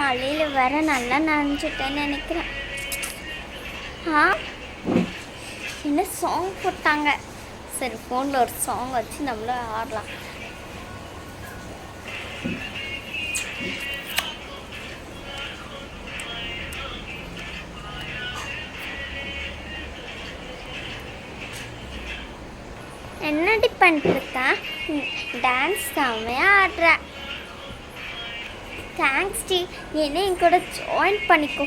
மழையில் வர நல்லா நனைஞ்சிட்டேன்னு நினைக்கிறேன். என்ன சாங் போட்டாங்க? சரி, ஃபோனில் ஒரு சாங் வச்சு நம்மளும் ஆடலாம். என்னடி பண்ணிருக்கா? டான்ஸ் செம்மையாக ஆடுற. தேங்க்ஸ் டி. என்ன என் கூட ஜாயின் பண்ணிக்கோ.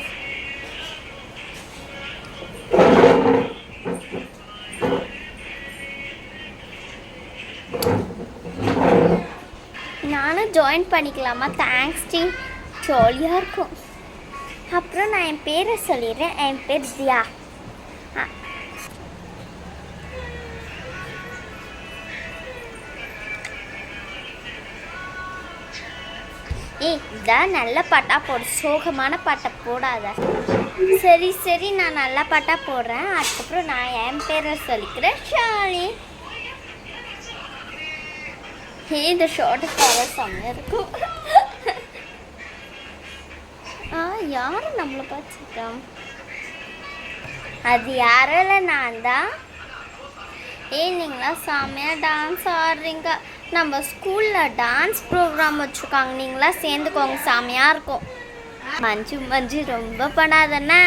நானும் ஜாயின் பண்ணிக்கலாமா? தேங்க்ஸ் டி, ஜாலியாக இருக்கும். அப்புறம் நான் என் பேரை சொல்லிடுறேன். என் பேர் தியா. இதான் நல்ல பாட்டா போடு, சோகமான பாட்டை போடாத. சரி சரி, நான் நல்ல பாட்டா போடுறேன். அதுக்கப்புறம் நான் என் பேரை சொல்லிக்கிறேன், ஷாலி. இந்த ஷார்ட் கவர் செம்மையாக இருக்கும். யாரும் நம்மளை பார்த்துருக்கோம்? அது யாரும் இல்லை, நான் தான். நீங்களாம் செம்மையாக டான்ஸ் ஆடுறீங்க. நம்ம ஸ்கூலில் டான்ஸ் ப்ரோக்ராம் வச்சுருக்காங்க, நீங்களாம் சேர்ந்துக்கோங்க, செம்மையாக இருக்கும். மஞ்சு ரொம்ப பண்ணாதண்ணா.